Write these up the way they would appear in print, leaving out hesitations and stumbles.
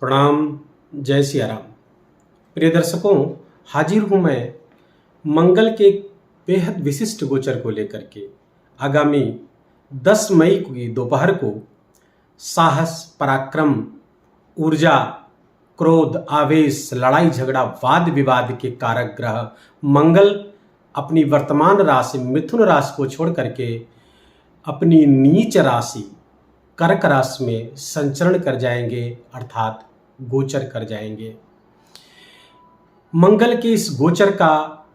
प्रणाम। जय सिया राम। प्रिय दर्शकों, हाजिर हूँ मैं मंगल के एक बेहद विशिष्ट गोचर को लेकर के। आगामी 10 मई की दोपहर को साहस, पराक्रम, ऊर्जा, क्रोध, आवेश, लड़ाई झगड़ा, वाद विवाद के कारक ग्रह मंगल अपनी वर्तमान राशि मिथुन राशि को छोड़ करके अपनी नीच राशि कर्क राशि में संचरण कर जाएंगे, अर्थात गोचर कर जाएंगे। मंगल के इस गोचर का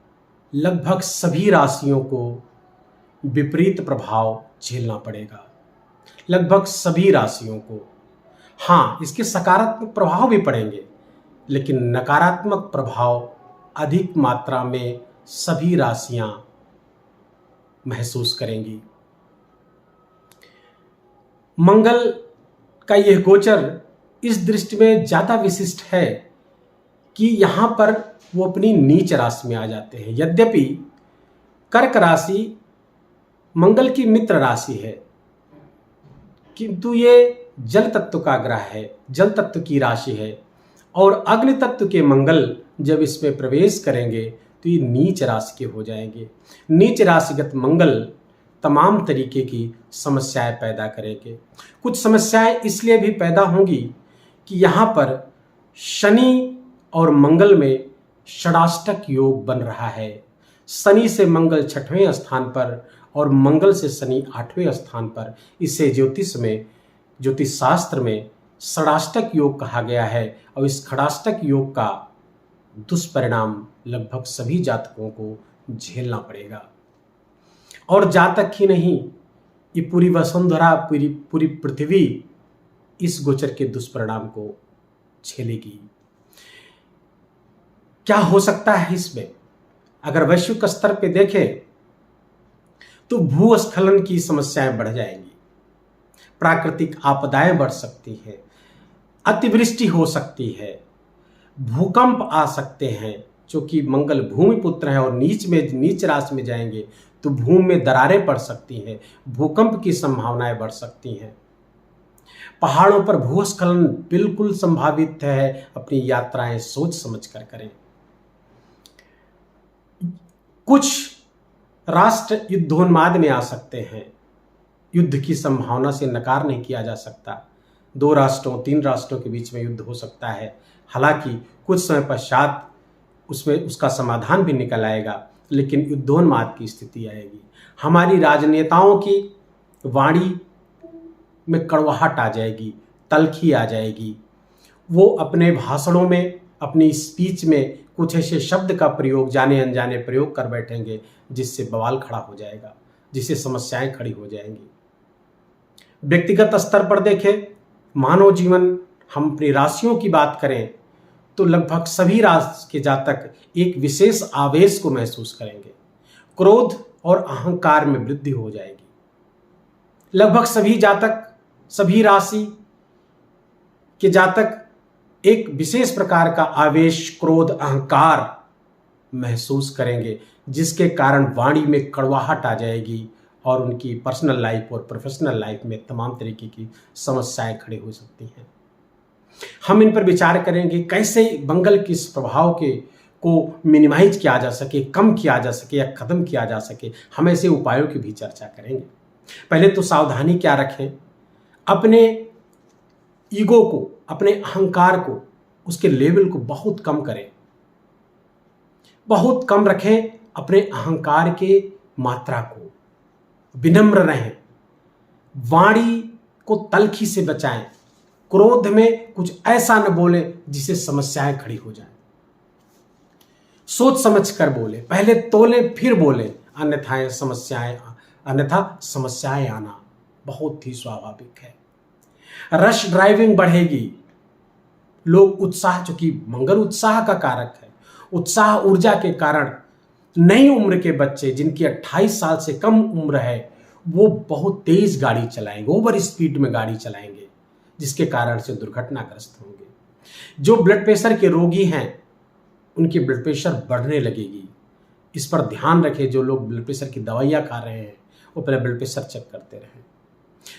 लगभग सभी राशियों को विपरीत प्रभाव झेलना पड़ेगा, लगभग सभी राशियों को। हाँ, इसके सकारात्मक प्रभाव भी पड़ेंगे, लेकिन नकारात्मक प्रभाव अधिक मात्रा में सभी राशियां महसूस करेंगी। मंगल का यह गोचर इस दृष्टि में ज़्यादा विशिष्ट है कि यहाँ पर वो अपनी नीच राशि में आ जाते हैं। यद्यपि कर्क राशि मंगल की मित्र राशि है, किंतु ये जल तत्व का ग्रह है, जल तत्व की राशि है, और अग्नि तत्व के मंगल जब इसमें प्रवेश करेंगे तो ये नीच राशि के हो जाएंगे। नीच राशिगत मंगल तमाम तरीके की समस्याएं पैदा करेंगे। कुछ समस्याएं इसलिए भी पैदा होंगी कि यहाँ पर शनि और मंगल में षडाष्टक योग बन रहा है। शनि से मंगल 6वें स्थान पर और मंगल से शनि 8वें स्थान पर। इसे ज्योतिष शास्त्र में षडाष्टक योग कहा गया है, और इस षडाष्टक योग का दुष्परिणाम लगभग सभी जातकों को झेलना पड़ेगा। और जातक ही नहीं, ये पूरी वसुंधरा, पूरी पृथ्वी इस गोचर के दुष्परिणाम को झेलेगी। क्या हो सकता है इसमें? अगर वैश्विक स्तर पे देखें तो भूस्खलन की समस्याएं बढ़ जाएंगी, प्राकृतिक आपदाएं बढ़ सकती हैं, अतिवृष्टि हो सकती है, भूकंप आ सकते हैं, क्योंकि मंगल भूमि पुत्र है और नीच राशि में जाएंगे तो भूमि में दरारें पड़ सकती हैं, भूकंप की संभावनाएं बढ़ सकती हैं। पहाड़ों पर भूस्खलन बिल्कुल संभावित है। अपनी यात्राएं सोच समझ कर करें। कुछ राष्ट्र युद्धोन्माद में आ सकते हैं। युद्ध की संभावना से नकार नहीं किया जा सकता। 2 राष्ट्रों 3 राष्ट्रों के बीच में युद्ध हो सकता है। हालांकि कुछ समय पश्चात उसका समाधान भी निकल आएगा, लेकिन युद्धोन्माद की स्थिति आएगी। हमारी राजनेताओं की वाणी में कड़वाहट आ जाएगी, तल्खी आ जाएगी। वो अपने भाषणों में, अपनी स्पीच में कुछ ऐसे शब्द का प्रयोग, जाने अनजाने प्रयोग कर बैठेंगे, जिससे बवाल खड़ा हो जाएगा, जिससे समस्याएं खड़ी हो जाएंगी। व्यक्तिगत स्तर पर देखें, मानव जीवन, हम अपनी राशियों की बात करें तो लगभग सभी राशि के जातक एक विशेष आवेश को महसूस करेंगे। क्रोध और अहंकार में वृद्धि हो जाएगी। लगभग सभी जातक, सभी राशि के जातक एक विशेष प्रकार का आवेश, क्रोध, अहंकार महसूस करेंगे, जिसके कारण वाणी में कड़वाहट आ जाएगी और उनकी पर्सनल लाइफ और प्रोफेशनल लाइफ में तमाम तरीके की समस्याएं खड़ी हो सकती हैं। हम इन पर विचार करेंगे कैसे मंगल के इस प्रभाव को मिनिमाइज किया जा सके, कम किया जा सके या खत्म किया जा सके। हम ऐसे उपायों की भी चर्चा करेंगे। पहले तो सावधानी क्या रखें? अपने ईगो को, अपने अहंकार को, उसके लेवल को बहुत कम करें, बहुत कम रखें। अपने अहंकार के मात्रा को, विनम्र रहें, वाणी को तल्खी से बचाएं, क्रोध में कुछ ऐसा न बोले जिससे समस्याएं खड़ी हो जाएं। सोच समझ कर बोले, पहले तोले फिर बोले, अन्यथा समस्याएं आना बहुत ही स्वाभाविक है। रश ड्राइविंग बढ़ेगी। लोग उत्साह, चूंकि मंगल उत्साह का कारक है, उत्साह ऊर्जा के कारण नई उम्र के बच्चे जिनकी 28 साल से कम उम्र है, वो बहुत तेज गाड़ी चलाएंगे, ओवर स्पीड में गाड़ी चलाएंगे, जिसके कारण से दुर्घटनाग्रस्त होंगे। जो ब्लड प्रेशर के रोगी हैं, उनकी ब्लड प्रेशर बढ़ने लगेगी। इस पर ध्यान रखें। जो लोग ब्लड प्रेशर की दवाइयाँ खा रहे हैं, वो पहले ब्लड प्रेशर चेक करते रहें।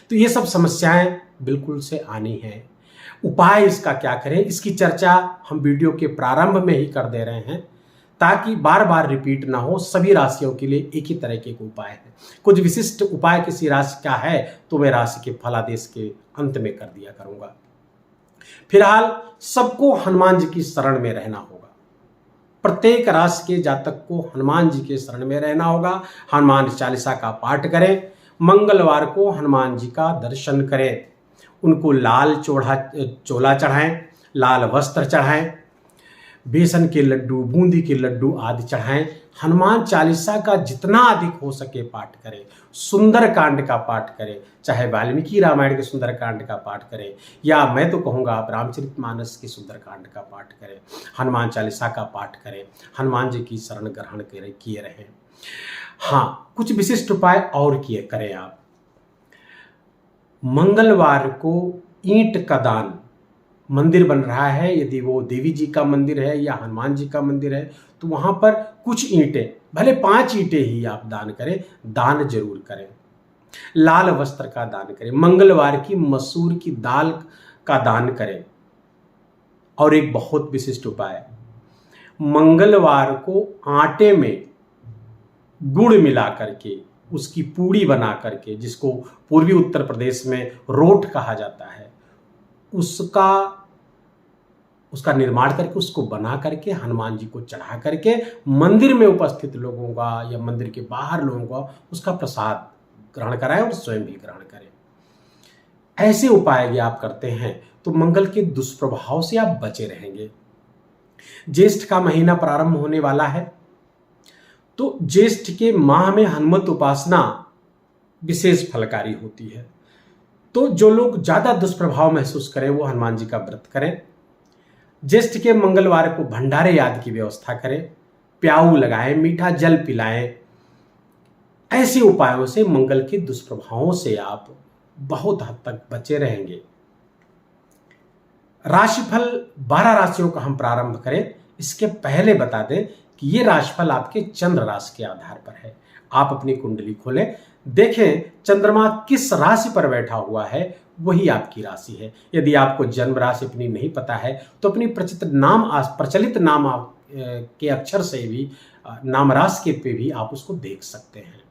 तो ये सब समस्याएं बिल्कुल से आनी हैं। उपाय इसका क्या करें, इसकी चर्चा हम वीडियो के प्रारंभ में ही कर दे रहे हैं ताकि बार बार रिपीट ना हो। सभी राशियों के लिए एक ही तरह के उपाय है। कुछ विशिष्ट उपाय किसी राशि का है तो मैं राशि के फलादेश के अंत में कर दिया करूंगा। फिलहाल सबको हनुमान जी की शरण में रहना होगा। प्रत्येक राशि के जातक को हनुमान जी के शरण में रहना होगा। हनुमान चालीसा का पाठ करें। मंगलवार को हनुमान जी का दर्शन करें। उनको लाल चोला चढ़ाएं, लाल वस्त्र चढ़ाएं, बेसन के लड्डू, बूंदी के लड्डू आदि चढ़ाएं। हनुमान चालीसा का जितना अधिक हो सके पाठ करें। सुंदर कांड का पाठ करें, चाहे वाल्मीकि रामायण के सुंदर कांड का पाठ करें या मैं तो कहूँगा आप रामचरितमानस के सुंदर कांड का पाठ करें। हनुमान चालीसा का पाठ करें। हनुमान जी की शरण ग्रहण किए रहें। हाँ, कुछ विशिष्ट उपाय और किए करें आप। मंगलवार को ईंट का दान, मंदिर बन रहा है, यदि वो देवी जी का मंदिर है या हनुमान जी का मंदिर है तो वहां पर कुछ ईंटें, भले 5 ईंटें ही आप दान करें, दान जरूर करें। लाल वस्त्र का दान करें। मंगलवार की मसूर की दाल का दान करें। और एक बहुत विशिष्ट उपाय, मंगलवार को आटे में गुड़ मिला करके उसकी पूड़ी बना करके, जिसको पूर्वी उत्तर प्रदेश में रोट कहा जाता है, उसका निर्माण करके, उसको बना करके हनुमान जी को चढ़ा करके मंदिर में उपस्थित लोगों का या मंदिर के बाहर लोगों का उसका प्रसाद ग्रहण कराएं और स्वयं भी ग्रहण करें। ऐसे उपाय यदि आप करते हैं तो मंगल के दुष्प्रभाव से आप बचे रहेंगे। ज्येष्ठ का महीना प्रारंभ होने वाला है तो ज्येष्ठ के माह में हनुमत उपासना विशेष फलकारी होती है। तो जो लोग ज्यादा दुष्प्रभाव महसूस करें वो हनुमान जी का व्रत करें। ज्येष्ठ के मंगलवार को भंडारे आदि की व्यवस्था करें। प्याऊ लगाएं, मीठा जल पिलाएं। ऐसे उपायों से मंगल के दुष्प्रभावों से आप बहुत हद तक बचे रहेंगे। राशिफल 12 राशियों का हम प्रारंभ करें, इसके पहले बता दें कि ये राशिफल आपके चंद्र राशि के आधार पर है। आप अपनी कुंडली खोलें, देखें चंद्रमा किस राशि पर बैठा हुआ है, वही आपकी राशि है। यदि आपको जन्म राशि अपनी नहीं पता है तो अपनी प्रचलित नाम के अक्षर से भी, नाम राशि के पे भी आप उसको देख सकते हैं।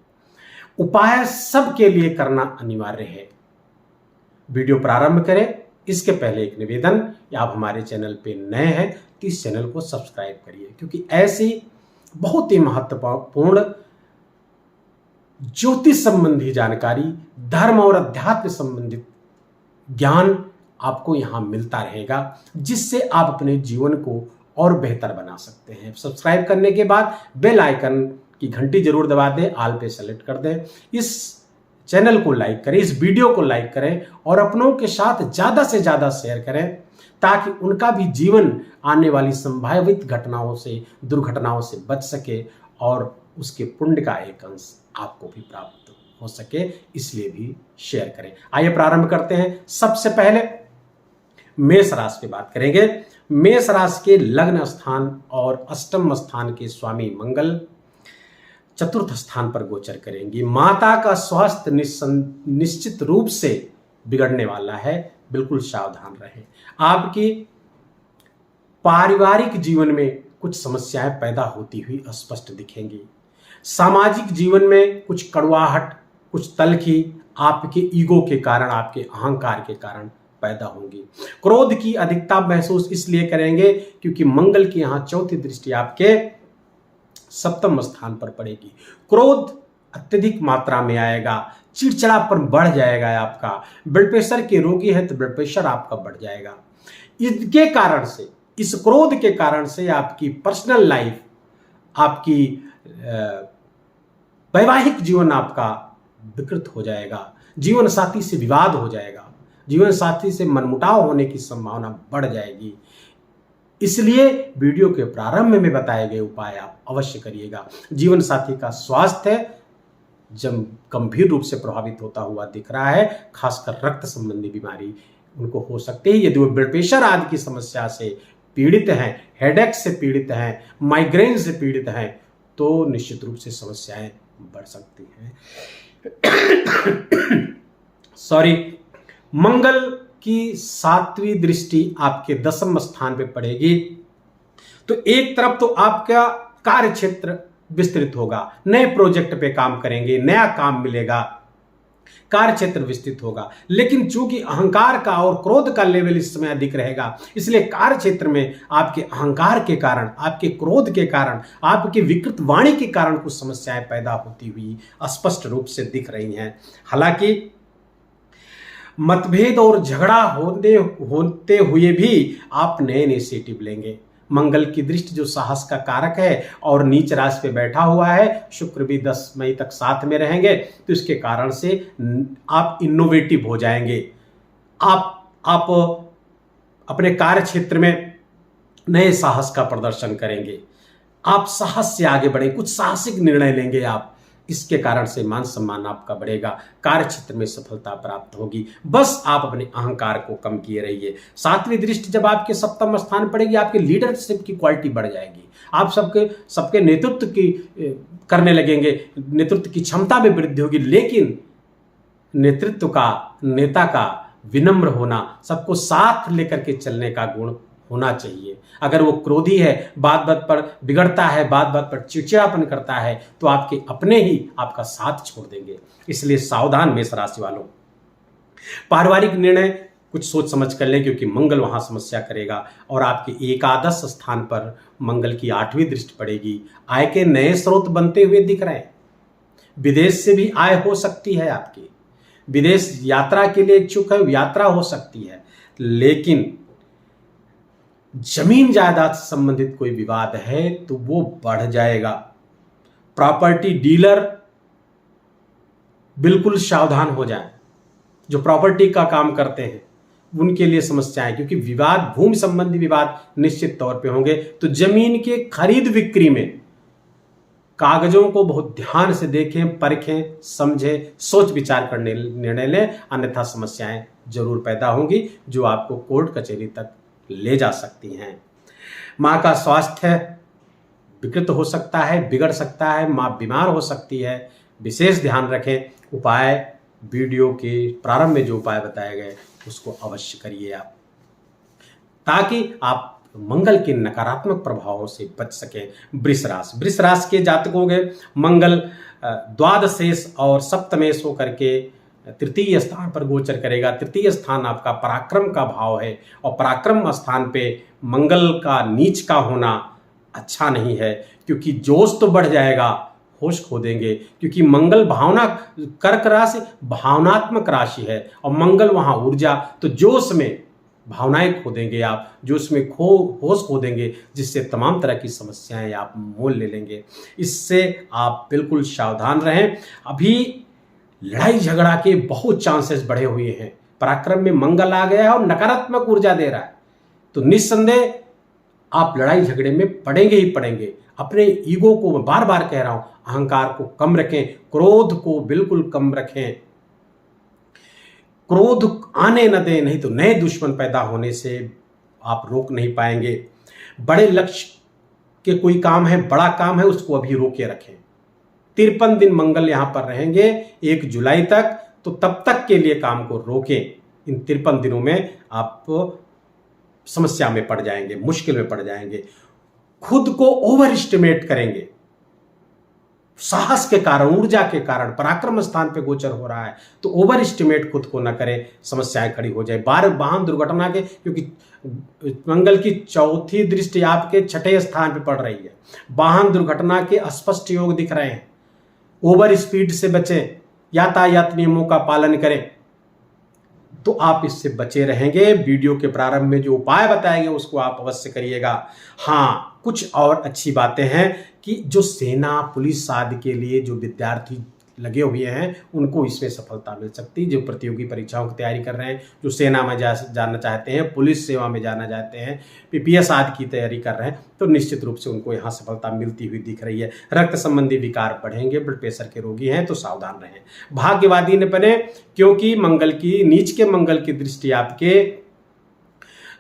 उपाय सबके लिए करना अनिवार्य है। वीडियो प्रारंभ करें इसके पहले एक निवेदन, आप हमारे चैनल पे नए हैं तो इस चैनल को सब्सक्राइब करिए, क्योंकि ऐसी बहुत ही महत्वपूर्ण ज्योतिष संबंधी जानकारी, धर्म और अध्यात्म संबंधित ज्ञान आपको यहां मिलता रहेगा, जिससे आप अपने जीवन को और बेहतर बना सकते हैं। सब्सक्राइब करने के बाद बेल आइकन की घंटी जरूर दबा दें, ऑल पे सेलेक्ट कर दें। इस चैनल को लाइक करें, इस वीडियो को लाइक करें और अपनों के साथ ज्यादा से ज्यादा शेयर करें, ताकि उनका भी जीवन आने वाली संभावित घटनाओं से, दुर्घटनाओं से बच सके और उसके पुण्य का एक अंश आपको भी प्राप्त हो सके, इसलिए भी शेयर करें। आइए प्रारंभ करते हैं। सबसे पहले मेष राशि की बात करेंगे। मेष राशि के लग्न स्थान और अष्टम स्थान के स्वामी मंगल चतुर्थ स्थान पर गोचर करेंगी। माता का स्वास्थ्य निश्चित रूप से बिगड़ने वाला है, बिल्कुल सावधान रहें। आपकी पारिवारिक जीवन में कुछ समस्याएं पैदा होती हुई स्पष्ट दिखेंगी। सामाजिक जीवन में कुछ कड़वाहट, कुछ तलखी आपके ईगो के कारण, आपके अहंकार के कारण पैदा होंगी। क्रोध की अधिकता महसूस इसलिए करेंगे क्योंकि मंगल की यहां चौथी दृष्टि आपके सप्तम स्थान पर पड़ेगी। क्रोध अत्यधिक मात्रा में आएगा, चिड़चिड़ापन बढ़ जाएगा आपका। ब्लड प्रेशर के रोगी है तो ब्लड प्रेशर आपका बढ़ जाएगा। इसके कारण से, इस क्रोध के कारण से आपकी पर्सनल लाइफ, आपकी वैवाहिक जीवन आपका विकृत हो जाएगा। जीवन साथी से विवाद हो जाएगा, जीवन साथी से मनमुटाव होने की संभावना बढ़ जाएगी। इसलिए वीडियो के प्रारंभ में बताए गए उपाय आप अवश्य करिएगा। जीवन साथी का स्वास्थ्य जब गंभीर रूप से प्रभावित होता हुआ दिख रहा है, खासकर रक्त संबंधी बीमारी उनको हो सकती है। यदि वो ब्लड प्रेशर आदि की समस्या से पीड़ित हैं, हेडेक से पीड़ित हैं, माइग्रेन से पीड़ित हैं, तो निश्चित रूप से समस्याएं बढ़ सकती हैं। सॉरी। मंगल कि 7वीं दृष्टि आपके 10वें स्थान पे पड़ेगी, तो एक तरफ तो आपका कार्य क्षेत्र विस्तृत होगा, नए प्रोजेक्ट पे काम करेंगे, नया काम मिलेगा, कार्य क्षेत्र विस्तृत होगा। लेकिन चूंकि अहंकार का और क्रोध का लेवल इस समय अधिक रहेगा, इसलिए कार्य क्षेत्र में आपके अहंकार के कारण, आपके क्रोध के कारण, आपकी विकृत वाणी के कारण कुछ समस्याएं पैदा होती हुई स्पष्ट रूप से दिख रही हैं। हालांकि मतभेद और झगड़ा होते हुए भी आप नए इनिशिएटिव लेंगे। मंगल की दृष्टि जो साहस का कारक है और नीच राशि पे बैठा हुआ है, शुक्र भी 10 मई तक साथ में रहेंगे, तो इसके कारण से आप इनोवेटिव हो जाएंगे। आप अपने कार्य क्षेत्र में नए साहस का प्रदर्शन करेंगे, आप साहस से आगे बढ़ेंगे, कुछ साहसिक निर्णय लेंगे आप, इसके कारण से मान सम्मान आपका बढ़ेगा, कार्य क्षेत्र में सफलता प्राप्त होगी। बस आप अपने अहंकार को कम किए रहिए। 7वीं दृष्टि जब आपके 7वें स्थान पड़ेगी, आपके लीडरशिप की क्वालिटी बढ़ जाएगी, आप सबके नेतृत्व की करने लगेंगे, नेतृत्व की क्षमता में वृद्धि होगी। लेकिन नेतृत्व का, नेता का विनम्र होना, सबको साथ लेकर के चलने का गुण होना चाहिए। अगर वो क्रोधी है, बात बात पर बिगड़ता है, बात बात पर चिड़चिड़ापन करता है, तो आपके अपने ही आपका साथ छोड़ देंगे। इसलिए सावधान मेष राशि वालों। पारिवारिक निर्णय कुछ सोच समझ कर लें, क्योंकि मंगल वहां समस्या करेगा और आपके एकादश स्थान पर मंगल की 8वीं दृष्टि पड़ेगी। आय के नए स्रोत बनते हुए दिख रहे हैं, विदेश से भी आय हो सकती है आपकी, विदेश यात्रा के लिए इच्छुक है, यात्रा हो सकती है। लेकिन जमीन जायदाद से संबंधित कोई विवाद है तो वो बढ़ जाएगा। प्रॉपर्टी डीलर बिल्कुल सावधान हो जाएं, जो प्रॉपर्टी का काम करते हैं उनके लिए समस्याएं, क्योंकि विवाद, भूमि संबंधी विवाद निश्चित तौर पे होंगे। तो जमीन के खरीद बिक्री में कागजों को बहुत ध्यान से देखें, परखें, समझें, सोच विचार करने निर्णय लें, अन्यथा समस्याएं जरूर पैदा होंगी जो आपको कोर्ट कचहरी तक ले जा सकती हैं। माँ का स्वास्थ्य विकृत हो सकता है, बिगड़ सकता है, माँ बीमार हो सकती है, विशेष ध्यान रखें। उपाय वीडियो के प्रारंभ में जो उपाय बताए गए उसको अवश्य करिए आप, ताकि आप मंगल के नकारात्मक प्रभावों से बच सकें। वृष राशि के जातकों के मंगल द्वादशेश और सप्तमेश होकर के तृतीय स्थान पर गोचर करेगा। तृतीय स्थान आपका पराक्रम का भाव है और पराक्रम स्थान पे मंगल का नीच का होना अच्छा नहीं है, क्योंकि जोश तो बढ़ जाएगा, होश खो देंगे, क्योंकि मंगल कर्क राशि भावनात्मक राशि है और मंगल वहां ऊर्जा, तो जोश में भावनाएं खो देंगे आप, जोश में होश खो देंगे, जिससे तमाम तरह की समस्याएं आप मोल ले लेंगे। इससे आप बिल्कुल सावधान रहें। अभी लड़ाई झगड़ा के बहुत चांसेस बढ़े हुए हैं, पराक्रम में मंगल आ गया है और नकारात्मक ऊर्जा दे रहा है, तो निस्संदेह आप लड़ाई झगड़े में पड़ेंगे ही पड़ेंगे। अपने ईगो को मैं बार बार कह रहा हूं, अहंकार को कम रखें, क्रोध को बिल्कुल कम रखें, क्रोध आने न दें, नहीं तो नए दुश्मन पैदा होने से आप रोक नहीं पाएंगे। बड़े लक्ष्य के कोई काम है, बड़ा काम है, उसको अभी रोके रखें। 53 दिन मंगल यहां पर रहेंगे 1 जुलाई तक, तो तब तक के लिए काम को रोकें। इन 53 दिनों में आप समस्या में पड़ जाएंगे, मुश्किल में पड़ जाएंगे, खुद को ओवर एस्टिमेट करेंगे। साहस के कारण, ऊर्जा के कारण, पराक्रम स्थान पे गोचर हो रहा है, तो ओवर एस्टिमेट खुद को न करें, समस्याएं खड़ी हो जाए। वाहन दुर्घटना के, क्योंकि मंगल की 4थी दृष्टि आपके 6ठे स्थान पे पड़ रही है, वाहन दुर्घटना के स्पष्ट योग दिख रहे हैं। ओवर स्पीड से बचें, यातायात नियमों का पालन करें, तो आप इससे बचे रहेंगे। वीडियो के प्रारंभ में जो उपाय बताए गए उसको आप अवश्य करिएगा। हाँ, कुछ और अच्छी बातें हैं कि जो सेना, पुलिस आदि के लिए जो विद्यार्थी लगे हुए हैं उनको इसमें सफलता मिल सकती है। जो प्रतियोगी परीक्षाओं की तैयारी कर रहे हैं, जो सेना में जाना चाहते हैं, पुलिस सेवा में जाना चाहते हैं, पीपीएस आदि की तैयारी कर रहे हैं, तो निश्चित रूप से उनको यहाँ सफलता मिलती हुई दिख रही है। रक्त संबंधी विकार बढ़ेंगे, ब्लड प्रेशर के रोगी हैं तो सावधान रहें। भाग्यवादी न बने, क्योंकि नीच के मंगल की दृष्टि आपके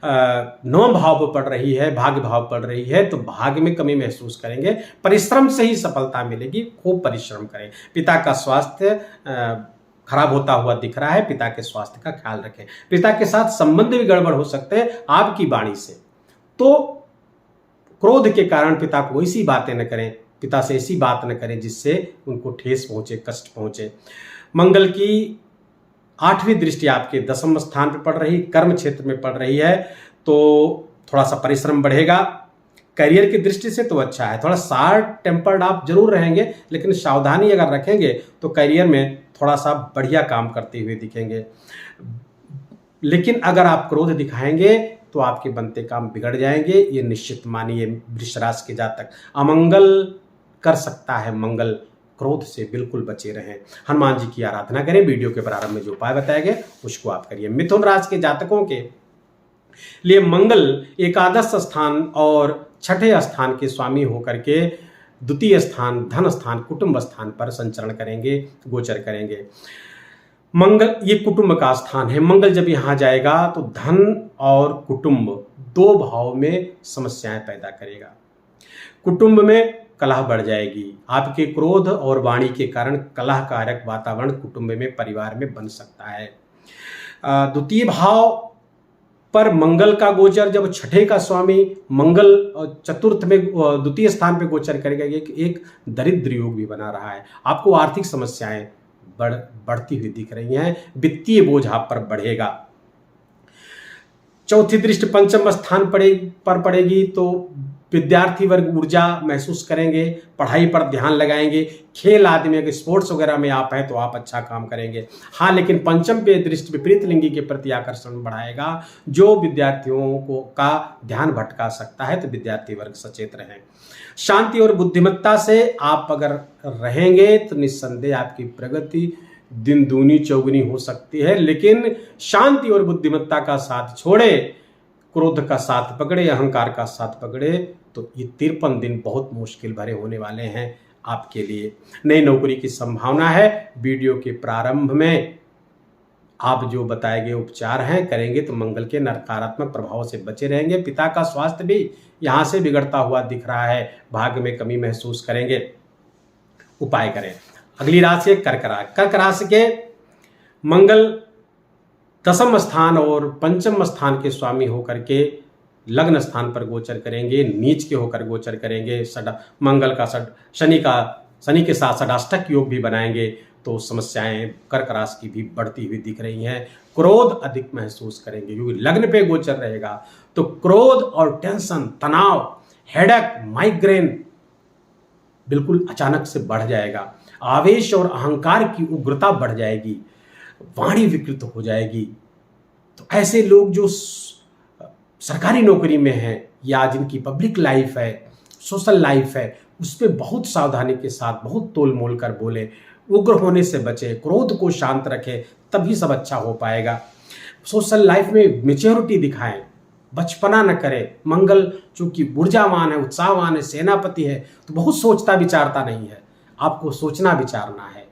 9 भाव पर पड़ रही है, भाग्य भाव पड़ रही है, तो भाग्य में कमी महसूस करेंगे। परिश्रम से ही सफलता मिलेगी, खूब परिश्रम करें। पिता का स्वास्थ्य खराब होता हुआ दिख रहा है। पिता के स्वास्थ्य का ख्याल रखें। पिता के साथ संबंध भी गड़बड़ हो सकते हैं आपकी वाणी से, तो क्रोध के कारण पिता को ऐसी बातें न करें, पिता से ऐसी बात न करें जिससे उनको ठेस पहुंचे, कष्ट पहुंचे। मंगल की 8वीं दृष्टि आपके 10वें स्थान पर पड़ रही, कर्म क्षेत्र में पड़ रही है, तो थोड़ा सा परिश्रम बढ़ेगा। करियर की दृष्टि से तो अच्छा है, थोड़ा शार्ट टेम्पर्ड आप जरूर रहेंगे, लेकिन सावधानी अगर रखेंगे तो करियर में थोड़ा सा बढ़िया काम करते हुए दिखेंगे। लेकिन अगर आप क्रोध दिखाएंगे तो आपके बनते काम बिगड़ जाएंगे, ये निश्चित मानिए। वृष राशि के जातक अमंगल कर सकता है मंगल, क्रोध से बिल्कुल बचे रहें। हनुमान जी की आराधना करें। वीडियो के प्रारंभ में जो उपाय बताए गए उसको आप करिए। मिथुन राशि के जातकों के लिए मंगल एकादश स्थान और छठे स्थान के स्वामी होकर के द्वितीय स्थान, धन स्थान, कुटुंब स्थान पर संचरण करेंगे, गोचर करेंगे। मंगल ये कुटुंब का स्थान है। मंगल जब यहां जाएगा तो धन और कुटुंब 2 भाव में समस्याएं पैदा करेगा। कुटुंब में कलह बढ़ जाएगी। आपके क्रोध और वाणी के कारण कलह कारक वातावरण कुटुंब में, परिवार में बन सकता है। द्वितीय भाव पर मंगल का गोचर, जब छठे का स्वामी मंगल चतुर्थ में द्वितीय स्थान पे गोचर करेगा, एक दरिद्र योग भी बना रहा है। आपको आर्थिक समस्याएं बढ़ती हुई दिख रही हैं, वित्तीय बोझ आप पर बढ़ेगा। चौथी दृष्टि पंचम स्थान पर पड़ेगी तो विद्यार्थी वर्ग ऊर्जा महसूस करेंगे, पढ़ाई पर ध्यान लगाएंगे। खेल आदि में, अगर स्पोर्ट्स वगैरह में आप हैं तो आप अच्छा काम करेंगे। हाँ, लेकिन पंचम पे दृष्टि विपरीत लिंगी के प्रति आकर्षण बढ़ाएगा, जो विद्यार्थियों को का ध्यान भटका सकता है, तो विद्यार्थी वर्ग सचेत रहें। शांति और बुद्धिमत्ता से आप अगर रहेंगे तो निस्संदेह आपकी प्रगति दिन दूनी चौगुनी हो सकती है, लेकिन शांति और बुद्धिमत्ता का साथ छोड़े, क्रोध का साथ पकड़े, अहंकार का साथ पकड़े, तो ये 53 दिन बहुत मुश्किल भरे होने वाले हैं आपके लिए। नई नौकरी की संभावना है। वीडियो के प्रारंभ में आप जो बताए गए उपचार हैं करेंगे तो मंगल के नकारात्मक प्रभाव से बचे रहेंगे। पिता का स्वास्थ्य भी यहां से बिगड़ता हुआ दिख रहा है, भाग्य में कमी महसूस करेंगे। उपाय करें। अगली राशि है कर्क राशि। कर्क राशि के मंगल 10वें स्थान और पंचम स्थान के स्वामी होकर के लग्न स्थान पर गोचर करेंगे, नीच के होकर गोचर करेंगे। मंगल का शनि के साथ षडाष्टक योग भी बनाएंगे, तो समस्याएं कर्क राशि की भी बढ़ती हुई दिख रही हैं। क्रोध अधिक महसूस करेंगे क्योंकि लग्न पे गोचर रहेगा, तो क्रोध और टेंशन, तनाव, हेडेक, माइग्रेन बिल्कुल अचानक से बढ़ जाएगा। आवेश और अहंकार की उग्रता बढ़ जाएगी, वाणी विकृत हो जाएगी। तो ऐसे लोग जो सरकारी नौकरी में हैं या जिनकी पब्लिक लाइफ है, सोशल लाइफ है, उस पर बहुत सावधानी के साथ, बहुत तोल मोल कर बोले, उग्र होने से बचे, क्रोध को शांत रखें, तभी सब अच्छा हो पाएगा। सोशल लाइफ में मैच्योरिटी दिखाएं, बचपना न करें। मंगल चूंकि ऊर्जावान है, उत्साहवान है, सेनापति है, तो बहुत सोचता विचारता नहीं है। आपको सोचना विचारना है।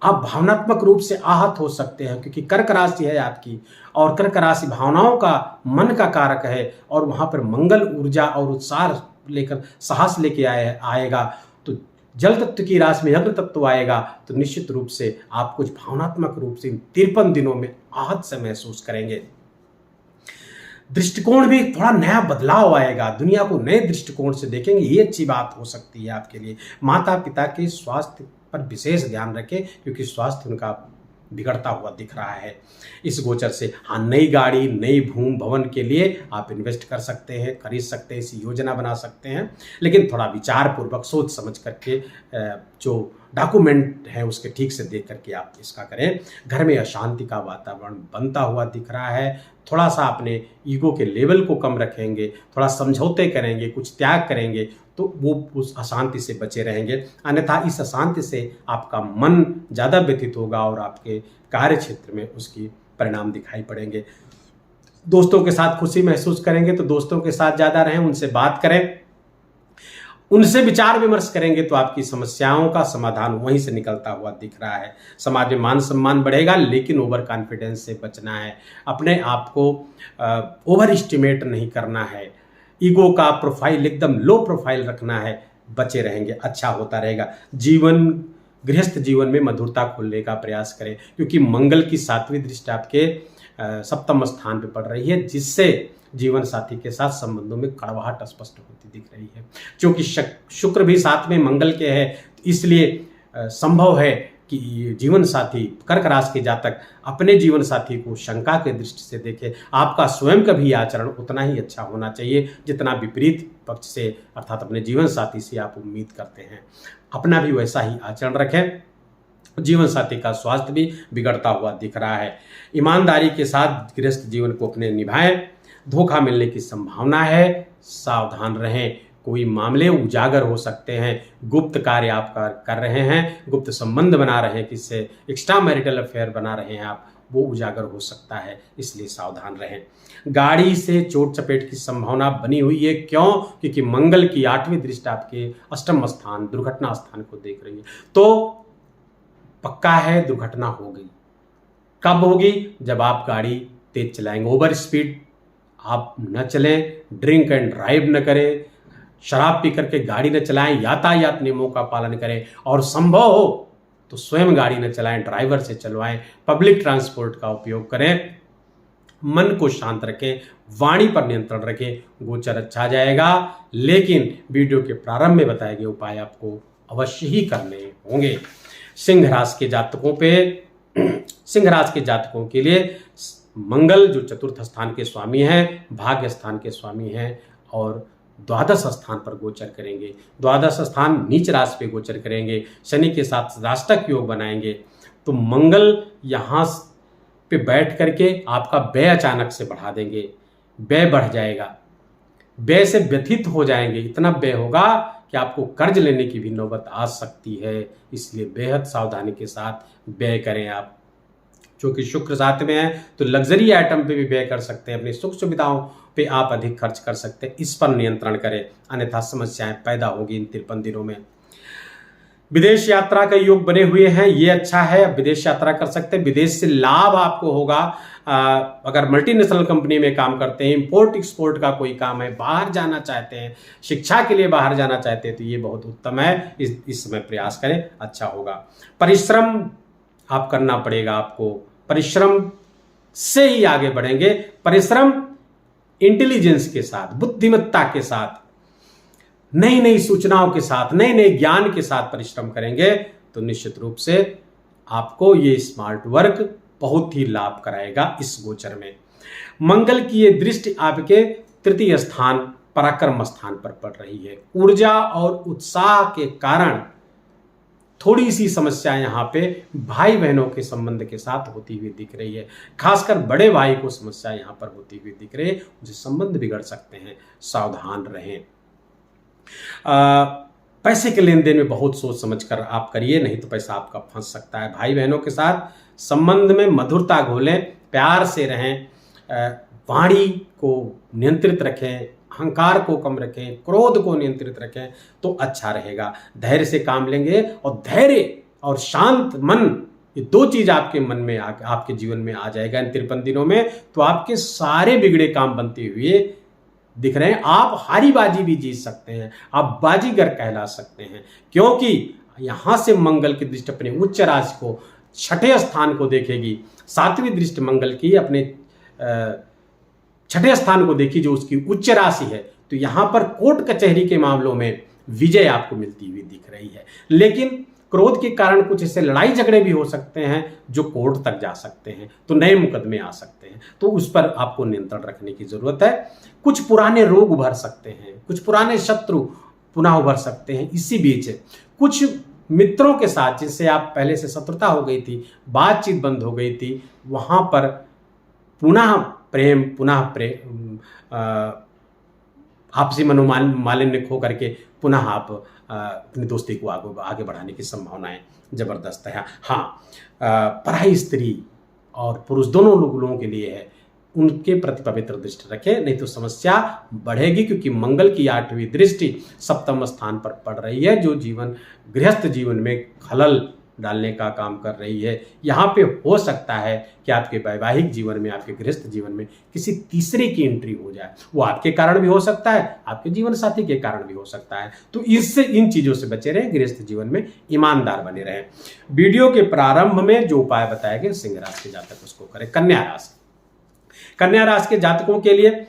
आप भावनात्मक रूप से आहत हो सकते हैं क्योंकि कर्क राशि है आपकी, और कर्क राशि भावनाओं का, मन का कारक है, और वहां पर मंगल ऊर्जा और उत्साह लेकर, साहस लेके आएगा। तो जल तत्व की राशि में अग्नि तत्व आएगा, तो निश्चित रूप से आप कुछ भावनात्मक रूप से 53 दिनों में आहत से महसूस करेंगे। दृष्टिकोण भी थोड़ा नया बदलाव आएगा, दुनिया को नए दृष्टिकोण से देखेंगे, ये अच्छी बात हो सकती है आपके लिए। माता पिता के स्वास्थ्य पर विशेष ध्यान रखें क्योंकि स्वास्थ्य उनका बिगड़ता हुआ दिख रहा है इस गोचर से। हाँ, नई गाड़ी, नई भूमि भवन के लिए आप इन्वेस्ट कर सकते हैं, खरीद सकते हैं, ऐसी योजना बना सकते हैं, लेकिन थोड़ा विचार पूर्वक सोच समझ करके जो डॉक्यूमेंट है उसके ठीक से देख करके आप इसका करें। घर में अशांति का वातावरण बनता हुआ दिख रहा है। थोड़ा सा अपने ईगो के लेवल को कम रखेंगे, थोड़ा समझौते करेंगे, कुछ त्याग करेंगे, तो वो उस अशांति से बचे रहेंगे। अन्यथा इस अशांति से आपका मन ज़्यादा व्यथित होगा और आपके कार्य क्षेत्र में उसकी परिणाम दिखाई पड़ेंगे। दोस्तों के साथ खुशी महसूस करेंगे तो दोस्तों के साथ ज़्यादा रहें, उनसे बात करें, उनसे विचार विमर्श करेंगे तो आपकी समस्याओं का समाधान वहीं से निकलता हुआ दिख रहा है। समाज में मान सम्मान बढ़ेगा, लेकिन ओवर कॉन्फिडेंस से बचना है। अपने आप को ओवर एस्टिमेट नहीं करना है। ईगो का प्रोफाइल एकदम लो प्रोफाइल रखना है, बचे रहेंगे, अच्छा होता रहेगा। जीवन गृहस्थ जीवन में मधुरता खोलने का प्रयास करें, क्योंकि मंगल की 7वीं दृष्टि आपके 7वें स्थान पे पड़ रही है, जिससे जीवन साथी के साथ संबंधों में कड़वाहट स्पष्ट होती दिख रही है। क्योंकि शुक्र भी 7 में मंगल के है, इसलिए संभव है कि जीवन साथी कर्क राशि के जातक अपने जीवन साथी को शंका के दृष्टि से देखे। आपका स्वयं का भी आचरण उतना ही अच्छा होना चाहिए जितना विपरीत पक्ष से अर्थात अपने जीवन साथी से आप उम्मीद करते हैं। अपना भी वैसा ही आचरण रखें। जीवन साथी का स्वास्थ्य भी बिगड़ता हुआ दिख रहा है। ईमानदारी के साथ गृहस्थ जीवन को अपने निभाएं। धोखा मिलने की संभावना है, सावधान रहें। कोई मामले उजागर हो सकते हैं। गुप्त कार्य आप कर रहे हैं, गुप्त संबंध बना रहे हैं, किससे एक्स्ट्रा मैरिटल अफेयर बना रहे हैं आप, वो उजागर हो सकता है, इसलिए सावधान रहें। गाड़ी से चोट चपेट की संभावना बनी हुई है। क्यों? क्योंकि मंगल की 8वीं दृष्टि आपके अष्टम स्थान दुर्घटना स्थान को देख रही है। तो पक्का है दुर्घटना होगी। कब होगी? जब आप गाड़ी तेज चलाएंगे। ओवर स्पीड आप न चलें, ड्रिंक एंड ड्राइव न करें, शराब पी करके गाड़ी न चलाएं, यातायात नियमों का पालन करें, और संभव हो तो स्वयं गाड़ी न चलाएं, ड्राइवर से चलवाएं, पब्लिक ट्रांसपोर्ट का उपयोग करें। मन को शांत रखें, वाणी पर नियंत्रण रखें। गोचर अच्छा जाएगा, लेकिन वीडियो के प्रारंभ में बताए गए उपाय आपको अवश्य ही करने होंगे। सिंह राशि के जातकों के लिए मंगल जो चतुर्थ स्थान के स्वामी हैं, भाग्य स्थान के स्वामी हैं, और द्वादश स्थान पर गोचर करेंगे। द्वादश स्थान नीच राशि पे गोचर करेंगे, शनि के साथ राष्ट्रक योग बनाएंगे। तो मंगल यहाँ पे बैठ करके आपका व्यय अचानक से बढ़ा देंगे। व्यय बढ़ जाएगा, व्यय से व्यथित हो जाएंगे। इतना व्यय होगा कि आपको कर्ज लेने की भी नौबत आ सकती है, इसलिए बेहद सावधानी के साथ व्यय करें आप। क्योंकि शुक्र 7 में है तो लग्जरी आइटम पे भी व्यय कर सकते हैं, अपनी सुख सुविधाओं पे आप अधिक खर्च कर सकते हैं। इस पर नियंत्रण करें, अन्यथा समस्याएं पैदा होगी इन 53 दिनों में। विदेश यात्रा का योग बने हुए हैं, ये अच्छा है, विदेश यात्रा कर सकते हैं। विदेश से लाभ आपको होगा। अगर मल्टीनेशनल कंपनी में काम करते हैं, इंपोर्ट एक्सपोर्ट का कोई काम है, बाहर जाना चाहते हैं, शिक्षा के लिए बाहर जाना चाहते हैं, तो ये बहुत उत्तम है। इस समय प्रयास करें, अच्छा होगा। परिश्रम आप करना पड़ेगा आपको, परिश्रम से ही आगे बढ़ेंगे। परिश्रम इंटेलिजेंस के साथ, बुद्धिमत्ता के साथ, नई नई सूचनाओं के साथ, नए नए ज्ञान के साथ परिश्रम करेंगे तो निश्चित रूप से आपको ये स्मार्ट वर्क बहुत ही लाभ कराएगा। इस गोचर में मंगल की ये दृष्टि आपके 3य स्थान पराक्रम स्थान पर पड़ रही है। ऊर्जा और उत्साह के कारण थोड़ी सी समस्या यहाँ पे भाई बहनों के संबंध के साथ होती हुई दिख रही है। खासकर बड़े भाई को समस्या यहाँ पर होती हुई दिख रही है, उनसे संबंध बिगड़ सकते हैं, सावधान रहें। पैसे के लेन देन में बहुत सोच समझ कर आप करिए, नहीं तो पैसा आपका फंस सकता है। भाई बहनों के साथ संबंध में मधुरता घोलें, प्यार से रहें, वाणी को नियंत्रित रखें, अहंकार को कम रखें, क्रोध को नियंत्रित रखें तो अच्छा रहेगा। धैर्य से काम लेंगे, और धैर्य और शांत मन, ये 2 चीज आपके मन में आपके जीवन में आ जाएगा इन 53 दिनों में, तो आपके सारे बिगड़े काम बनते हुए दिख रहे हैं। आप हारी बाजी भी जीत सकते हैं, आप बाजीगर कहला सकते हैं, क्योंकि यहां से मंगल की दृष्टि अपने उच्च राशि को 6ठे स्थान को देखेगी। 7वीं दृष्टि मंगल की अपने 6ठे स्थान को देखी, जो उसकी उच्च राशि है। तो यहां पर कोर्ट कचहरी के मामलों में विजय आपको मिलती हुई दिख रही है, लेकिन क्रोध के कारण कुछ ऐसे लड़ाई झगड़े भी हो सकते हैं जो कोर्ट तक जा सकते हैं, तो नए मुकदमे आ सकते हैं, तो उस पर आपको नियंत्रण रखने की जरूरत है। कुछ पुराने रोग उभर सकते हैं, कुछ पुराने शत्रु पुनः उभर सकते हैं। इसी बीच कुछ मित्रों के साथ जिनसे आप पहले से शत्रुता हो गई थी, बातचीत बंद हो गई थी, वहां पर पुनः प्रेम आपसी मनोमालिन्य खो करके पुनः आप अपनी दोस्ती को आगे बढ़ाने की संभावनाएं जबरदस्त है। हाँ, पराई स्त्री और पुरुष दोनों लोगों के लिए है, उनके प्रति पवित्र दृष्टि रखें, नहीं तो समस्या बढ़ेगी। क्योंकि मंगल की 8वीं दृष्टि 7वें स्थान पर पड़ रही है, जो गृहस्थ जीवन में खलल डालने का काम कर रही है। यहाँ पे हो सकता है कि आपके वैवाहिक जीवन में, आपके गृहस्थ जीवन में किसी तीसरे की एंट्री हो जाए। वो आपके कारण भी हो सकता है, आपके जीवन साथी के कारण भी हो सकता है। तो इससे इन चीज़ों से बचे रहें, गृहस्थ जीवन में ईमानदार बने रहें। वीडियो के प्रारंभ में जो उपाय बताए गए सिंह राशि के जातक उसको करें। कन्या राशि, कन्या राशि के जातकों के लिए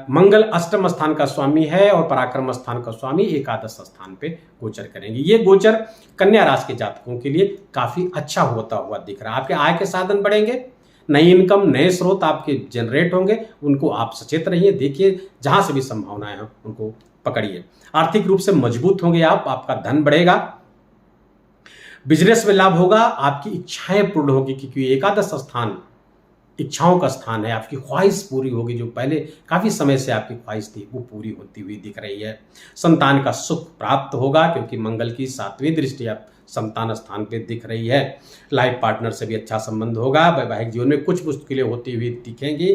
मंगल अष्टम स्थान का स्वामी है और पराक्रम स्थान का स्वामी एकादश स्थान पे गोचर करेंगे। ये गोचर कन्या राशि के जातकों के लिए काफी अच्छा होता हुआ दिख रहा है। आपके आय के साधन बढ़ेंगे, नई इनकम, नए स्रोत आपके जनरेट होंगे, उनको आप सचेत रहिए, देखिए, जहां से भी संभावनाएं हैं उनको पकड़िए। आर्थिक रूप से मजबूत होंगे आप, आपका धन बढ़ेगा, बिजनेस में लाभ होगा, आपकी इच्छाएं पूर्ण होगी, क्योंकि एकादश स्थान इच्छाओं का स्थान है। आपकी ख्वाहिश पूरी होगी, जो पहले काफी समय से आपकी ख्वाहिश थी वो पूरी होती हुई दिख रही है। संतान का सुख प्राप्त होगा, क्योंकि मंगल की 7वीं दृष्टि आप संतान स्थान पे दिख रही है। लाइफ पार्टनर से भी अच्छा संबंध होगा। वैवाहिक जीवन में कुछ मुश्किलें होती हुई दिखेंगी,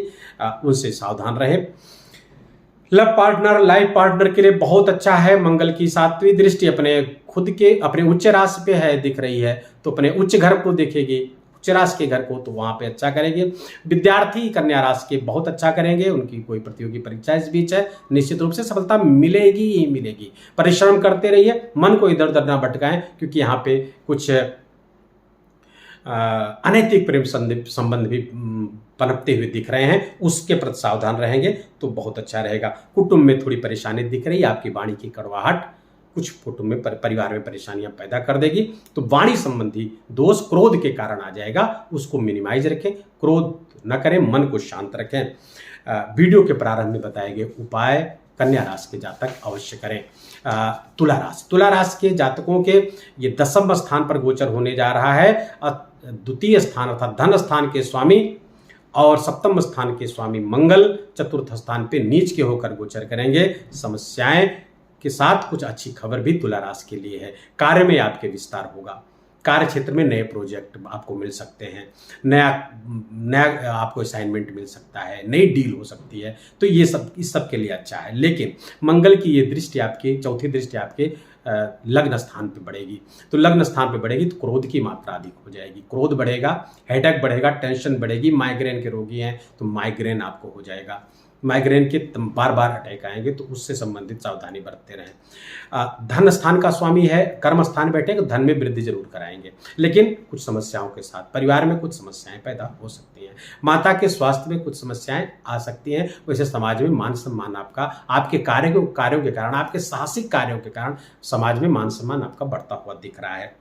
उनसे सावधान रहें। लव पार्टनर, लाइफ पार्टनर के लिए बहुत अच्छा है। मंगल की 7वीं दृष्टि अपने खुद के, अपने उच्च राशि पे है, दिख रही है, तो अपने उच्च घर को देखेगी, उच्च राशि के घर को, तो वहां पे अच्छा करेंगे। विद्यार्थी कन्या राशि के बहुत अच्छा करेंगे। उनकी कोई प्रतियोगी परीक्षा इस बीच है, निश्चित रूप से सफलता मिलेगी ही मिलेगी। परिश्रम करते रहिए, मन को इधर उधर ना भटकाएं, क्योंकि यहाँ पे कुछ अनैतिक प्रेम संबंध भी पनपते हुए दिख रहे हैं, उसके प्रति सावधान रहेंगे तो बहुत अच्छा रहेगा। कुटुंब में थोड़ी परेशानी दिख रही है, आपकी वाणी की कड़वाहट कुछ कुटुंब में परिवार में परेशानियां पैदा कर देगी, तो वाणी संबंधी दोष क्रोध के कारण आ जाएगा, उसको मिनिमाइज रखें, क्रोध न करें, मन को शांत रखें। वीडियो के प्रारंभ में बताए गए उपाय कन्या राशि के जातक अवश्य करें। तुला राशि, तुला राशि के जातकों के ये 10वें स्थान पर गोचर होने जा रहा है। द्वितीय स्थान अर्थात धन स्थान के स्वामी और 7वें स्थान के स्वामी मंगल चतुर्थ स्थान पे नीच के होकर गोचर करेंगे। समस्याएं के साथ कुछ अच्छी खबर भी तुला राशि के लिए है। कार्य में आपके विस्तार होगा, कार्य क्षेत्र में नए प्रोजेक्ट आपको मिल सकते हैं, नया आपको असाइनमेंट मिल सकता है, नई डील हो सकती है, तो ये सब इस सब के लिए अच्छा है। लेकिन मंगल की ये दृष्टि आपकी, चौथी दृष्टि आपके लग्न स्थान पे बढ़ेगी, तो लग्न स्थान पे बढ़ेगी तो क्रोध की मात्रा अधिक हो जाएगी, क्रोध बढ़ेगा, हेडेक बढ़ेगा, टेंशन बढ़ेगी। माइग्रेन के रोगी हैं तो माइग्रेन आपको हो जाएगा, माइग्रेन के बार बार अटैक आएंगे, तो उससे संबंधित सावधानी बरतते रहें। धन स्थान का स्वामी है, कर्म स्थान बैठे तो धन में वृद्धि जरूर कराएंगे, लेकिन कुछ समस्याओं के साथ परिवार में कुछ समस्याएं पैदा हो सकती हैं। माता के स्वास्थ्य में कुछ समस्याएं आ सकती हैं। वैसे समाज में मान सम्मान आपका, आपके कार्यों के कारण, आपके साहसिक कार्यों के कारण समाज में मान सम्मान आपका बढ़ता हुआ दिख रहा है।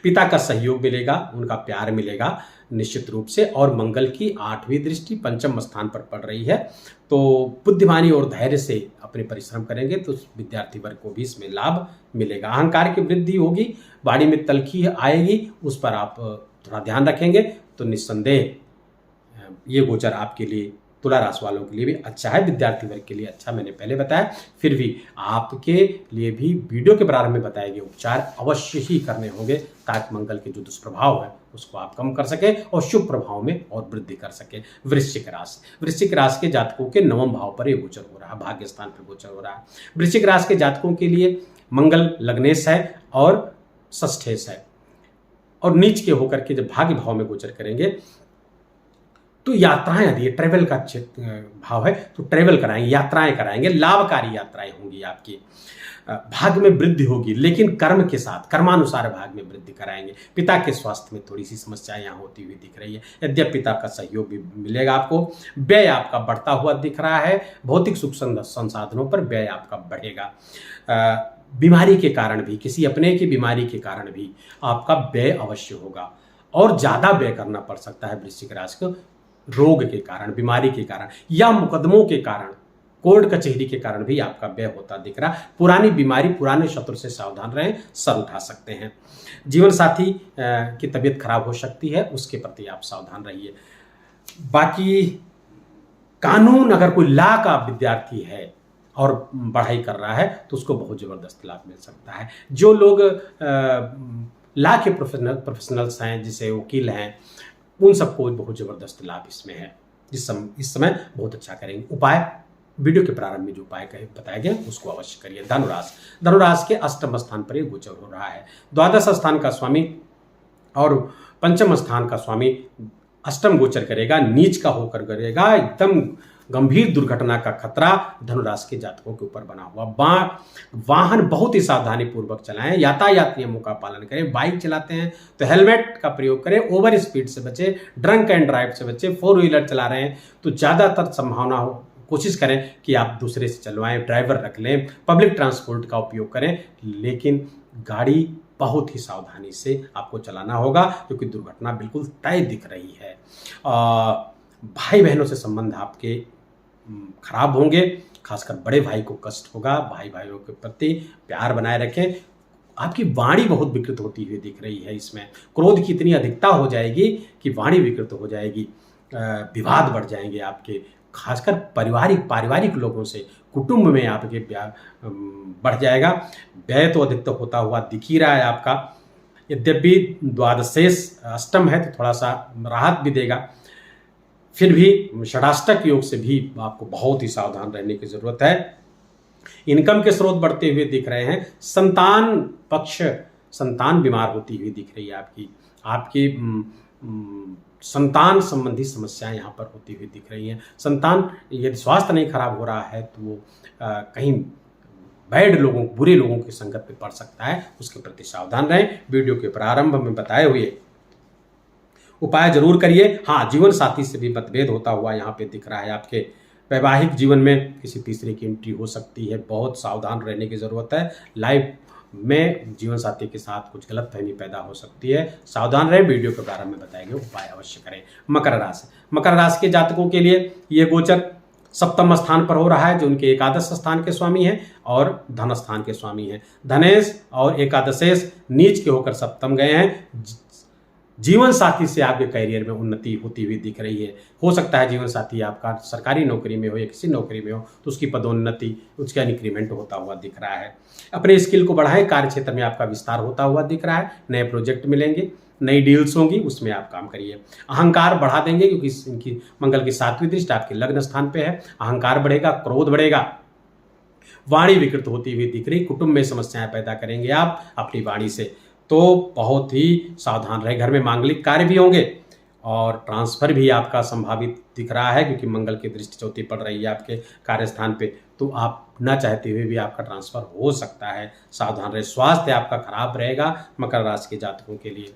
पिता का सहयोग मिलेगा, उनका प्यार मिलेगा निश्चित रूप से। और मंगल की 8वीं दृष्टि 5वें स्थान पर पड़ रही है, तो बुद्धिमानी और धैर्य से अपने परिश्रम करेंगे तो विद्यार्थी वर्ग को भी इसमें लाभ मिलेगा। अहंकार की वृद्धि होगी, वाणी में तल्खी आएगी, उस पर आप थोड़ा ध्यान रखेंगे तो निस्संदेह ये गोचर आपके लिए, तुला राशि वालों के लिए भी अच्छा है, विद्यार्थी वर्ग के लिए अच्छा, मैंने पहले बताया। फिर भी आपके लिए भी वीडियो के प्रारंभ में बताए गए उपचार अवश्य ही करने होंगे, ताकि मंगल के जो दुष्प्रभाव है उसको आप कम कर सके और शुभ प्रभाव में और वृद्धि कर सके। वृश्चिक राशि, वृश्चिक राशि के जातकों के 9वें भाव पर ये गोचर हो रहा है, भाग्य स्थान पर गोचर हो रहा है। वृश्चिक राशि के जातकों के लिए मंगल लग्नेश है और षष्ठेश है, और नीच के होकर के जब भाग्य भाव में गोचर करेंगे तो यात्राएं, यदि ट्रेवल का भाव है तो ट्रेवल कराएंगे, यात्राएं कराएंगे, लाभकारी यात्राएं होंगी आपकी, भाग्य में वृद्धि होगी, लेकिन कर्म के साथ कर्मानुसार भाग्य में वृद्धि कराएंगे। पिता के स्वास्थ्य में थोड़ी सी समस्या यहाँ होती हुई दिख रही है, यद्यपि पिता का सहयोग भी मिलेगा आपको। व्यय आपका बढ़ता हुआ दिख रहा है, भौतिक सुख संसाधनों पर व्यय आपका बढ़ेगा। बीमारी के कारण भी, किसी अपने की बीमारी के कारण भी आपका व्यय अवश्य होगा, और ज्यादा व्यय करना पड़ सकता है वृश्चिक राशि को, रोग के कारण, बीमारी के कारण या मुकदमों के कारण, कोर्ट कचहरी के कारण भी आपका व्यय होता दिख रहा। पुरानी बीमारी, पुराने शत्रु से सावधान रहें, सर उठा सकते हैं। जीवन साथी की तबीयत खराब हो सकती है, उसके प्रति आप सावधान रहिए। बाकी कानून, अगर कोई लॉ का विद्यार्थी है और पढ़ाई कर रहा है तो उसको बहुत जबरदस्त लाभ मिल सकता है। जो लोग लॉ के प्रोफेशनल्स हैं, जैसे वकील हैं, उन सबको बहुत जबरदस्त लाभ इसमें है। इस समय बहुत अच्छा करेंगे। उपाय वीडियो के प्रारंभ में जो उपाय बताया गया उसको अवश्य करिए। धनुराशि के अष्टम स्थान पर ये गोचर हो रहा है। द्वादश स्थान का स्वामी और पंचम स्थान का स्वामी अष्टम गोचर करेगा, नीच का होकर करेगा। एकदम गंभीर दुर्घटना का खतरा धनुराशि के जातकों के ऊपर बना हुआ। वाहन बहुत ही सावधानी पूर्वक चलाएं, यातायात नियमों का पालन करें। बाइक चलाते हैं तो हेलमेट का प्रयोग करें, ओवर स्पीड से बचें, ड्रंक एंड ड्राइव से बचें। 4 व्हीलर चला रहे हैं तो ज़्यादातर संभावना हो, कोशिश करें कि आप दूसरे से चलवाएं, ड्राइवर रख लें, पब्लिक ट्रांसपोर्ट का उपयोग करें, लेकिन गाड़ी बहुत ही सावधानी से आपको चलाना होगा क्योंकि दुर्घटना बिल्कुल तय दिख रही है। भाई बहनों से संबंध आपके खराब होंगे, खासकर बड़े भाई को कष्ट होगा। भाई भाइयों के प्रति प्यार बनाए रखें। आपकी वाणी बहुत विकृत होती हुई दिख रही है। इसमें क्रोध की इतनी अधिकता हो जाएगी कि वाणी विकृत हो जाएगी, विवाद बढ़ जाएंगे आपके, खासकर पारिवारिक लोगों से, कुटुंब में आपके प्यार बढ़ जाएगा। व्यय तो अधिकतर होता हुआ दिख ही रहा है आपका। यद्यपि द्वादशेश अष्टम है तो थोड़ा सा राहत भी देगा, फिर भी षडाष्टक योग से भी आपको बहुत ही सावधान रहने की जरूरत है। इनकम के स्रोत बढ़ते हुए दिख रहे हैं। संतान बीमार होती हुई दिख रही है आपकी संतान संबंधी समस्याएं यहाँ पर होती हुई दिख रही हैं। संतान यदि स्वास्थ्य नहीं खराब हो रहा है तो वो कहीं बुरे लोगों की संगत में पड़ सकता है, उसके प्रति सावधान रहें। वीडियो के प्रारंभ में बताए हुए उपाय जरूर करिए। हाँ, जीवन साथी से भी मतभेद होता हुआ यहाँ पे दिख रहा है। आपके वैवाहिक जीवन में किसी तीसरे की एंट्री हो सकती है, बहुत सावधान रहने की जरूरत है। लाइफ में जीवन साथी के साथ कुछ गलतफहमी पैदा हो सकती है, सावधान रहें। वीडियो के प्रारंभ में बताए गए उपाय अवश्य करें। मकर राशि के जातकों के लिए ये गोचर सप्तम स्थान पर हो रहा है, जो उनके एकादश स्थान के स्वामी हैं और धन स्थान के स्वामी हैं। धनेश और एकादशेश नीच के होकर सप्तम गए हैं। जीवन साथी से आपके करियर में उन्नति होती हुई दिख रही है। हो सकता है जीवन साथी आपका सरकारी नौकरी में हो या किसी नौकरी में हो तो उसकी पदोन्नति, उसका इंक्रीमेंट होता हुआ दिख रहा है। अपने स्किल को बढ़ाएं, कार्य क्षेत्र में आपका विस्तार होता हुआ दिख रहा है। नए प्रोजेक्ट मिलेंगे, नई डील्स होंगी, उसमें आप काम करिए। अहंकार बढ़ा देंगे क्योंकि इनकी मंगल की 7वीं दृष्टि आपके लग्न स्थान पे है। अहंकार बढ़ेगा, क्रोध बढ़ेगा, वाणी विकृत होती हुई दिख रही। कुटुंब में समस्याएं पैदा करेंगे आप अपनी वाणी से, तो बहुत ही सावधान रहे। घर में मांगलिक कार्य भी होंगे और ट्रांसफर भी आपका संभावित दिख रहा है क्योंकि मंगल की दृष्टि चौथी पड़ रही है आपके कार्यस्थान पे, तो आप न चाहते हुए भी आपका ट्रांसफर हो सकता है। सावधान रहे। स्वास्थ्य आपका खराब रहेगा। मकर राशि के जातकों के लिए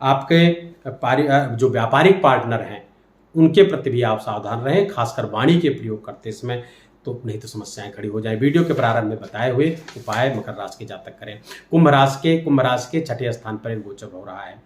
आपके जो व्यापारिक पार्टनर हैं उनके प्रति भी आप सावधान रहें, खासकर वाणी के प्रयोग करते समय, तो नहीं तो समस्याएं खड़ी हो जाए। वीडियो के प्रारंभ में बताए हुए उपाय मकर राशि के जातक करें। कुंभ राशि के छठे स्थान पर गोचर हो रहा है।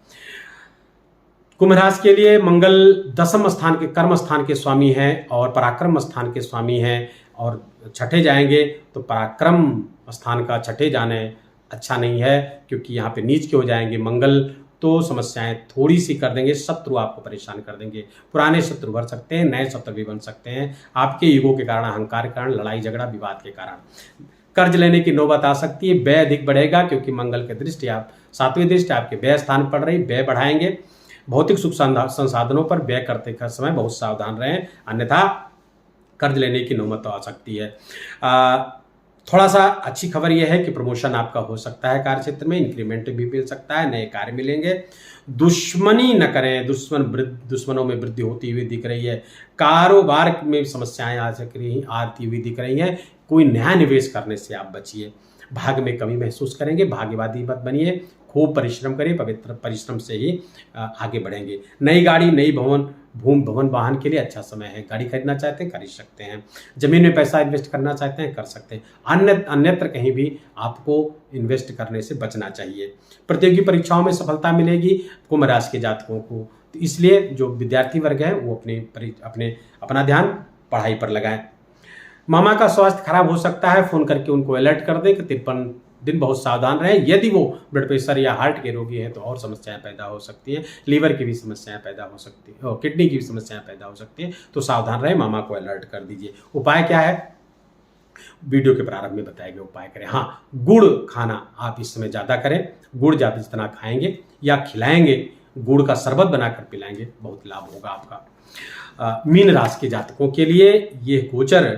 कुंभ राशि के लिए मंगल दसम स्थान के कर्म स्थान के स्वामी हैं और पराक्रम स्थान के स्वामी हैं, और छठे जाएंगे तो पराक्रम स्थान का छठे जाने अच्छा नहीं है क्योंकि यहाँ पे नीच के हो जाएंगे मंगल, तो समस्याएं थोड़ी सी कर देंगे। शत्रु आपको परेशान कर देंगे, पुराने शत्रु बढ़ सकते हैं, नए शत्रु भी बन सकते हैं आपके ईगो के कारण, अहंकार के कारण, लड़ाई झगड़ा विवाद के कारण। कर्ज लेने की नौबत आ सकती है। व्यय अधिक बढ़ेगा क्योंकि मंगल की दृष्टि 7वीं दृष्टि आपके व्यय स्थान पड़ रही, व्यय बढ़ाएंगे। भौतिक सुख संसाधनों पर व्यय करते समय बहुत सावधान रहें, अन्यथा कर्ज लेने की नौबत आ सकती है। थोड़ा सा अच्छी खबर यह है कि प्रमोशन आपका हो सकता है, कार्य क्षेत्र में इंक्रीमेंट भी मिल सकता है, नए कार्य मिलेंगे। दुश्मनी न करें, दुश्मनों में वृद्धि होती हुई दिख रही है। कारोबार में समस्याएं आती हुई दिख रही हैं। कोई नया निवेश करने से आप बचिए। भाग्य में कमी महसूस करेंगे, भाग्यवादी मत बनिए, खूब परिश्रम करें, पवित्र परिश्रम से ही आगे बढ़ेंगे। नई गाड़ी, नई भवन वाहन के लिए अच्छा समय है। गाड़ी खरीदना चाहते हैं खरीद सकते हैं, जमीन में पैसा इन्वेस्ट करना चाहते हैं कर सकते हैं। अन्यत्र कहीं भी आपको इन्वेस्ट करने से बचना चाहिए। प्रतियोगी परीक्षाओं में सफलता मिलेगी कुंभ राशि के जातकों को, तो इसलिए जो विद्यार्थी वर्ग है वो अपना ध्यान पढ़ाई पर लगाएं। मामा का स्वास्थ्य खराब हो सकता है, फोन करके उनको अलर्ट कर दें कि 53 दिन बहुत सावधान रहें। यदि वो ब्लड प्रेशर या हार्ट के रोगी हैं तो और समस्याएं पैदा हो सकती हैं, लीवर की भी समस्याएं पैदा हो सकती है, किडनी की भी समस्याएं पैदा हो सकती हैं, तो सावधान रहें, मामा को अलर्ट कर दीजिए। उपाय क्या है, वीडियो के प्रारंभ में बताए गए उपाय करें। हाँ, गुड़ खाना आप इस समय ज़्यादा करें। गुड़ ज़्यादा जितना खाएंगे या खिलाएंगे, गुड़ का शरबत बनाकर पिलाएंगे, बहुत लाभ होगा आपका। मीन राशि के जातकों के लिए ये गोचर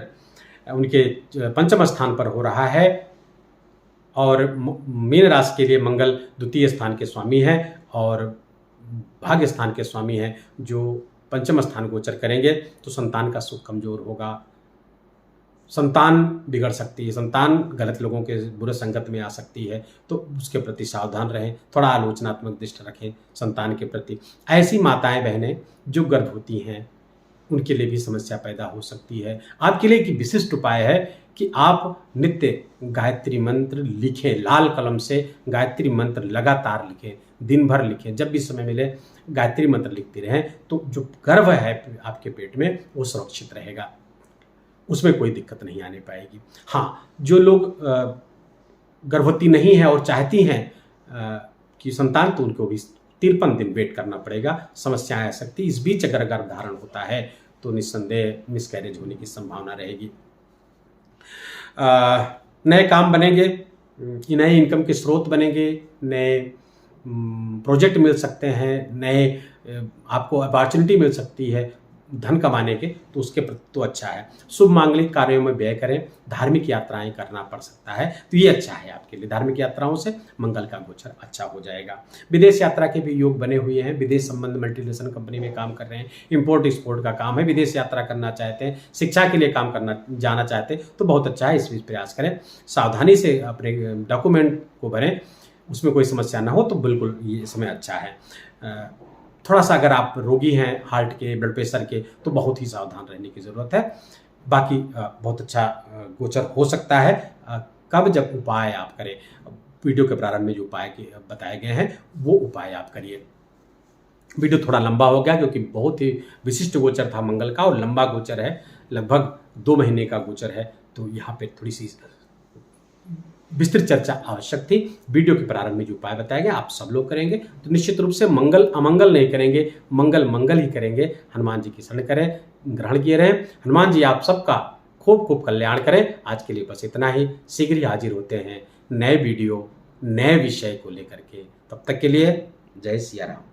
उनके पंचम स्थान पर हो रहा है और मीन राशि के लिए मंगल द्वितीय स्थान के स्वामी हैं और भाग्य स्थान के स्वामी हैं, जो पंचम स्थान गोचर करेंगे तो संतान का सुख कमजोर होगा, संतान बिगड़ सकती है, संतान गलत लोगों के बुरे संगत में आ सकती है, तो उसके प्रति सावधान रहें, थोड़ा आलोचनात्मक दृष्टि रखें संतान के प्रति। ऐसी माताएं बहनें जो गर्भवती हैं उनके लिए भी समस्या पैदा हो सकती है। आपके लिए एक विशिष्ट उपाय है कि आप नित्य गायत्री मंत्र लिखें, लाल कलम से गायत्री मंत्र लगातार लिखें, दिन भर लिखें, जब भी समय मिले गायत्री मंत्र लिखते रहें, तो जो गर्भ है आपके पेट में वो सुरक्षित रहेगा, उसमें कोई दिक्कत नहीं आने पाएगी। हाँ, जो लोग गर्भवती नहीं है और चाहती हैं कि संतान, तो उनको भी 53 दिन वेट करना पड़ेगा, समस्याएं आ सकती। इस बीच अगर गर्भधारण होता है तो निस्संदेह मिसकैरेज होने की संभावना रहेगी। नए काम बनेंगे, नए इनकम के स्रोत बनेंगे, नए प्रोजेक्ट मिल सकते हैं, नए आपको अपॉर्चुनिटी मिल सकती है धन कमाने के, तो उसके प्रति तो अच्छा है। शुभ मांगलिक कार्यों में व्यय करें, धार्मिक यात्राएं करना पड़ सकता है, तो ये अच्छा है आपके लिए। धार्मिक यात्राओं से मंगल का गोचर अच्छा हो जाएगा। विदेश यात्रा के भी योग बने हुए हैं, विदेश संबंध मल्टीनेशनल कंपनी में काम कर रहे हैं, इंपोर्ट एक्सपोर्ट का काम है, विदेश यात्रा करना चाहते हैं, शिक्षा के लिए काम करना जाना चाहते हैं, तो बहुत अच्छा है, इस बीच प्रयास करें। सावधानी से अपने डॉक्यूमेंट को भरें, उसमें कोई समस्या ना हो, तो बिल्कुल ये समय अच्छा है। थोड़ा सा अगर आप रोगी हैं हार्ट के, ब्लड प्रेशर के, तो बहुत ही सावधान रहने की ज़रूरत है। बाकी बहुत अच्छा गोचर हो सकता है। कब जब उपाय आप करें, वीडियो के प्रारंभ में जो उपाय बताए गए हैं वो उपाय आप करिए। वीडियो थोड़ा लंबा हो गया क्योंकि बहुत ही विशिष्ट गोचर था मंगल का और लंबा गोचर है, लगभग 2 महीने का गोचर है, तो यहाँ पे थोड़ी सी विस्तृत चर्चा आवश्यक थी। वीडियो के प्रारंभ में जो उपाय बताए गए आप सब लोग करेंगे तो निश्चित रूप से मंगल अमंगल नहीं करेंगे, मंगल मंगल ही करेंगे। हनुमान जी की शरण करें, ग्रहण किए रहें। हनुमान जी आप सबका खूब खूब कल्याण करें। आज के लिए बस इतना ही। शीघ्र ही हाजिर होते हैं नए वीडियो, नए विषय को लेकर के। तब तक के लिए जय सिया राम।